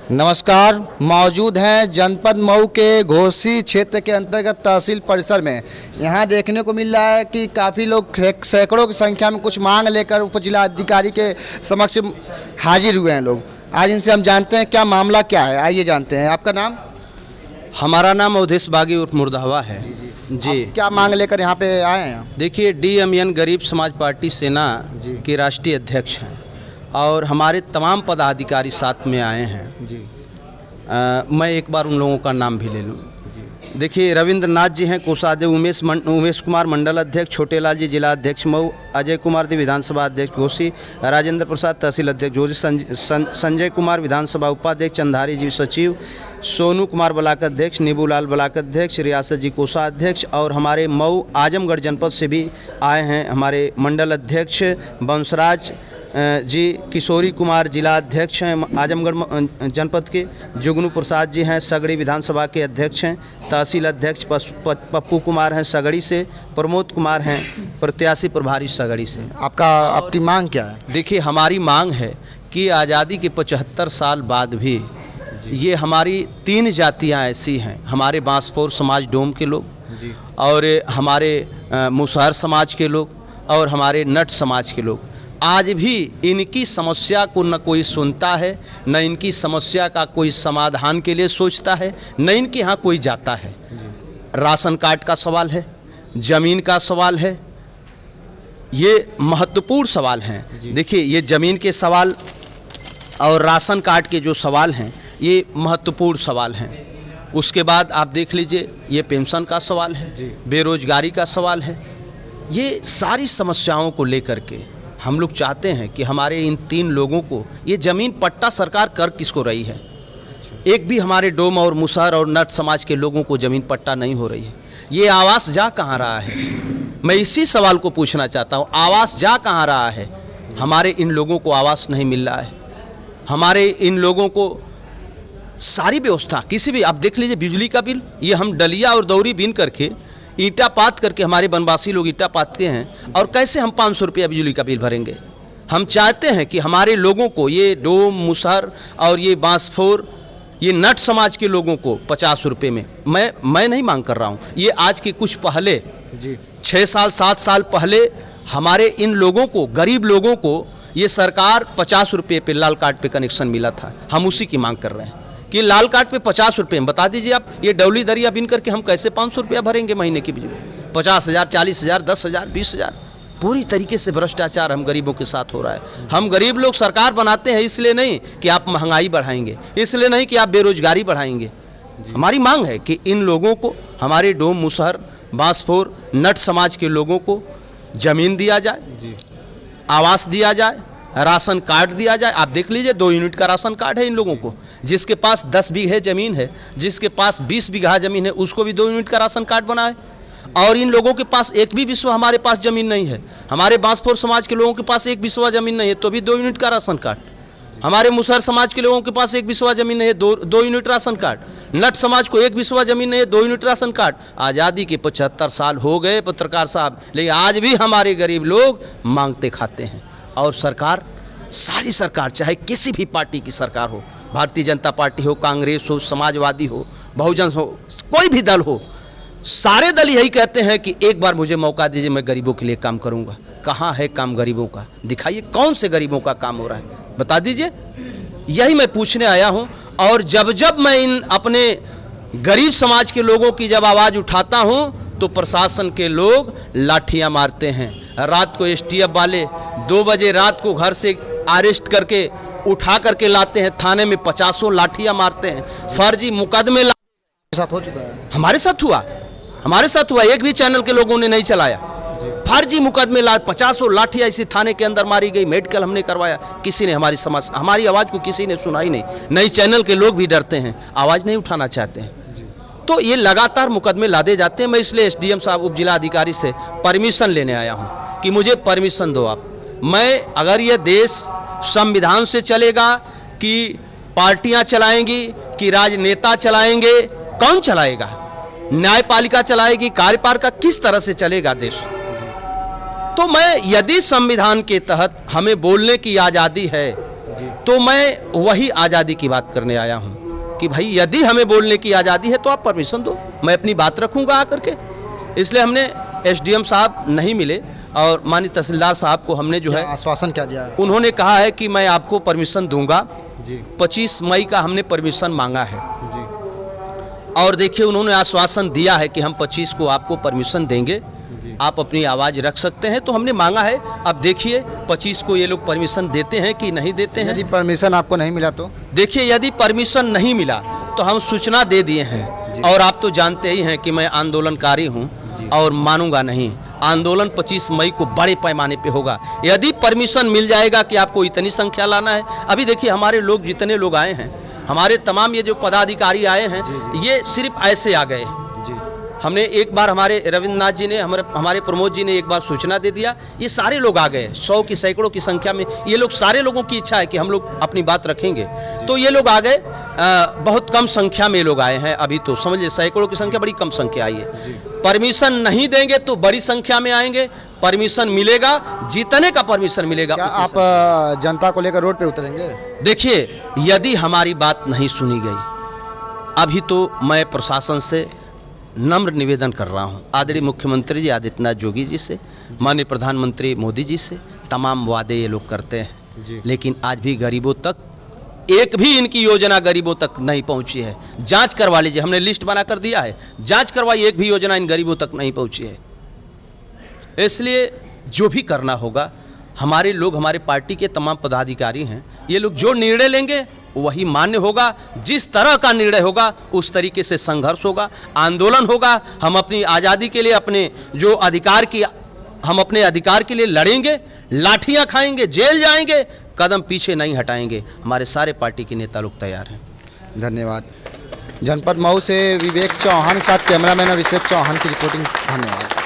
नमस्कार। मौजूद हैं जनपद मऊ के घोसी क्षेत्र के अंतर्गत तहसील परिसर में। यहाँ देखने को मिल रहा है कि काफ़ी लोग सैकड़ों की संख्या में कुछ मांग लेकर उप जिला अधिकारी के समक्ष हाजिर हुए हैं लोग। आज इनसे हम जानते हैं क्या मामला क्या है, आइए जानते हैं। आपका नाम? हमारा नाम अवधेश बागी उर्फ मुर्दावा है जी। क्या मांग लेकर यहाँ पे आए हैं? देखिए, DMN गरीब समाज पार्टी सेना के राष्ट्रीय अध्यक्ष हैं और हमारे तमाम पदाधिकारी साथ में आए हैं जी। मैं एक बार उन लोगों का नाम भी ले लूँ। देखिए, रविंद्रनाथ जी हैं कोषाध्यक्ष, उमेश कुमार मंडल अध्यक्ष, छोटेलाल जी जिला अध्यक्ष मऊ, अजय कुमार जी विधानसभा अध्यक्ष घोसी, राजेंद्र प्रसाद तहसील अध्यक्ष घोसी, संजय कुमार विधानसभा उपाध्यक्ष, चंधारी जी सचिव, सोनू कुमार ब्लाक अध्यक्ष, नीबूलाल ब्लाक अध्यक्ष, रियासत जी कोषाध्यक्ष और हमारे मऊ आजमगढ़ जनपद से भी आए हैं हमारे मंडल अध्यक्ष वंशराज जी, किशोरी कुमार जिला अध्यक्ष हैं आजमगढ़ जनपद के, जुगनू प्रसाद जी हैं सगड़ी विधानसभा के अध्यक्ष हैं, तहसील अध्यक्ष पप्पू कुमार हैं सगड़ी से, प्रमोद कुमार हैं प्रत्याशी प्रभारी सगड़ी से। आपकी मांग क्या है? देखिए, हमारी मांग है कि आज़ादी के 75 साल बाद भी ये हमारी 3 जातियाँ ऐसी हैं, हमारे बांसफोर समाज डोम के लोग और हमारे मुसहर समाज के लोग और हमारे नट समाज के लोग, आज भी इनकी समस्या को न कोई सुनता है, न इनकी समस्या का कोई समाधान के लिए सोचता है, न इनके यहाँ कोई जाता है। राशन कार्ड का सवाल है, ज़मीन का सवाल है, ये महत्वपूर्ण सवाल हैं। देखिए, ये ज़मीन के सवाल और राशन कार्ड के जो सवाल हैं ये महत्वपूर्ण सवाल हैं। उसके बाद आप देख लीजिए, ये पेंशन का सवाल है, बेरोजगारी का सवाल है। ये सारी समस्याओं को लेकर के हम लोग चाहते हैं कि हमारे इन 3 लोगों को ये ज़मीन पट्टा सरकार कर किसको रही है। एक भी हमारे डोम और मुसहर और नट समाज के लोगों को ज़मीन पट्टा नहीं हो रही है। ये आवास जा कहाँ रहा है? मैं इसी सवाल को पूछना चाहता हूँ, आवास जा कहाँ रहा है? हमारे इन लोगों को आवास नहीं मिल रहा है। हमारे इन लोगों को सारी व्यवस्था किसी भी, आप देख लीजिए बिजली का बिल, ये हम डलिया और दौरी बीन करके ईंटा पात करके हमारे वनवासी लोग ईंटा पातते हैं और कैसे हम 500 रुपया बिजली का बिल भरेंगे? हम चाहते हैं कि हमारे लोगों को, ये डोम मुसहर और ये बांसफोर, ये नट समाज के लोगों को 50 रुपये में, मैं नहीं मांग कर रहा हूँ, ये आज के कुछ पहले 6 साल 7 साल पहले हमारे इन लोगों को, गरीब लोगों को ये सरकार 50 रुपये पे लाल कार्ड पे कनेक्शन मिला था। हम उसी की मांग कर रहे हैं कि लाल कार्ड पे 50 रुपये में बता दीजिए आप, ये डौली दरिया बिन करके हम कैसे 500 रुपया भरेंगे महीने की बिजली? 50,000, 40,000, 10,000, 20,000, पूरी तरीके से भ्रष्टाचार हम गरीबों के साथ हो रहा है। हम गरीब लोग सरकार बनाते हैं इसलिए नहीं कि आप महंगाई बढ़ाएंगे, इसलिए नहीं कि आप बेरोजगारी बढ़ाएंगे। हमारी मांग है कि इन लोगों को, हमारे डोम मुसहर बांसफोर नट समाज के लोगों को ज़मीन दिया जाए, आवास दिया जाए, राशन कार्ड दिया जाए। आप देख लीजिए, 2 यूनिट का राशन कार्ड है इन लोगों को। जिसके पास 10 बीघे ज़मीन है, जिसके पास 20 बीघा ज़मीन है, उसको भी 2 यूनिट का राशन कार्ड बना है। और इन लोगों के पास एक भी बिस्वा हमारे पास ज़मीन नहीं है। हमारे बांसफोर समाज के लोगों के पास एक बिस्वा ज़मीन नहीं है, तो भी 2 यूनिट का राशन कार्ड। हमारे मुसहर समाज के लोगों के पास एक बिस्वा ज़मीन नहीं है, 2 यूनिट राशन कार्ड। नट समाज को एक बिस्वा ज़मीन नहीं है, 2 यूनिट राशन कार्ड। आज़ादी के 75 साल हो गए पत्रकार साहब, लेकिन आज भी हमारे गरीब लोग मांगते खाते हैं। और सरकार, सारी सरकार, चाहे किसी भी पार्टी की सरकार हो, भारतीय जनता पार्टी हो, कांग्रेस हो, समाजवादी हो, बहुजन हो, कोई भी दल हो, सारे दल यही कहते हैं कि एक बार मुझे मौका दीजिए, मैं गरीबों के लिए काम करूंगा। कहाँ है काम गरीबों का? दिखाइए, कौन से गरीबों का काम हो रहा है, बता दीजिए। यही मैं पूछने आया हूं। और जब जब मैं इन अपने गरीब समाज के लोगों की जब आवाज़ उठाता हूं तो प्रशासन के लोग लाठियां मारते हैं। रात को STF वाले 2 बजे रात को घर से अरेस्ट करके उठा करके लाते हैं, थाने में 50 लाठियां मारते हैं, फर्जी मुकदमे साथ हो चुका है। हमारे साथ हुआ, एक भी चैनल के लोगों ने नहीं चलाया। फर्जी मुकदमे 50 लाठियां इसी थाने के अंदर मारी गई, मेडिकल हमने करवाया, किसी ने हमारी आवाज़ को किसी ने सुना ही नहीं। नई चैनल के लोग भी डरते हैं, आवाज़ नहीं उठाना चाहते हैं। तो ये लगातार मुकदमे लादे जाते हैं। मैं इसलिए SDM साहब उप जिला अधिकारी से परमिशन लेने आया हूँ कि मुझे परमिशन दो आप। मैं, अगर ये देश संविधान से चलेगा कि पार्टियां चलाएंगी कि राजनेता चलाएंगे, कौन चलाएगा? न्यायपालिका चलाएगी, कार्यपालिका, किस तरह से चलेगा देश? तो मैं, यदि संविधान के तहत हमें बोलने की आज़ादी है तो मैं वही आज़ादी की बात करने आया हूँ कि भाई यदि हमें बोलने की आज़ादी है तो आप परमिशन दो, मैं अपनी बात रखूँगा आकर के। इसलिए हमने एसडीएम साहब नहीं मिले और माननीय तहसीलदार साहब को हमने जो है आश्वासन क्या दिया है? उन्होंने कहा है कि मैं आपको परमिशन दूंगा। जी 25 मई का हमने परमिशन मांगा है जी और देखिए उन्होंने आश्वासन दिया है कि हम 25 को आपको परमिशन देंगे, आप अपनी आवाज़ रख सकते हैं। तो हमने मांगा है, अब देखिए 25 को ये लोग परमिशन देते हैं कि नहीं देते हैं। यदि परमिशन आपको नहीं मिला तो? देखिए यदि परमिशन नहीं मिला तो हम सूचना दे दिए हैं और आप तो जानते ही हैं कि मैं आंदोलनकारी हूं और मानूंगा नहीं। आंदोलन 25 मई को बड़े पैमाने पे होगा। यदि परमिशन मिल जाएगा कि आपको इतनी संख्या लाना है, अभी देखिए हमारे लोग जितने लोग आए हैं, हमारे तमाम ये जो पदाधिकारी आए हैं, ये सिर्फ ऐसे आ गए। हमने एक बार हमारे रविंद्रनाथ जी ने हमारे प्रमोद जी ने एक बार सूचना दे दिया, ये सारे लोग आ गए 100 की सैकड़ों की संख्या में। ये लोग सारे लोगों की इच्छा है कि हम लोग अपनी बात रखेंगे, तो ये लोग आ गए। बहुत कम संख्या में लोग आए हैं अभी, तो समझिए सैकड़ों की संख्या, बड़ी कम संख्या आई है। परमिशन नहीं देंगे तो बड़ी संख्या में आएंगे, परमिशन मिलेगा, जीतने का परमिशन मिलेगा। क्या आप जनता को लेकर रोड पे उतरेंगे? देखिए यदि हमारी बात नहीं सुनी गई, अभी तो मैं प्रशासन से नम्र निवेदन कर रहा हूं, आदरणीय मुख्यमंत्री जी आदित्यनाथ जोगी जी से, माननीय प्रधानमंत्री मोदी जी से, तमाम वादे ये लोग करते हैं, लेकिन आज भी गरीबों तक एक भी इनकी योजना गरीबों तक नहीं पहुंची है। जांच करवा लीजिए, हमने लिस्ट बना कर दिया है, जांच करवाई, एक भी योजना इन गरीबों तक नहीं पहुंची है। इसलिए जो भी करना होगा, हमारे लोग, हमारे पार्टी के तमाम पदाधिकारी हैं, ये लोग जो निर्णय लेंगे वही मान्य होगा। जिस तरह का निर्णय होगा उस तरीके से संघर्ष होगा, आंदोलन होगा। हम अपनी आज़ादी के लिए, अपने जो अधिकार की, हम अपने अधिकार के लिए लड़ेंगे, लाठियां खाएंगे, जेल जाएंगे, कदम पीछे नहीं हटाएंगे। हमारे सारे पार्टी के नेता लोग तैयार हैं। धन्यवाद। जनपद मऊ से विवेक चौहान के साथ कैमरामैन अभिषेक चौहान की रिपोर्टिंग। धन्यवाद।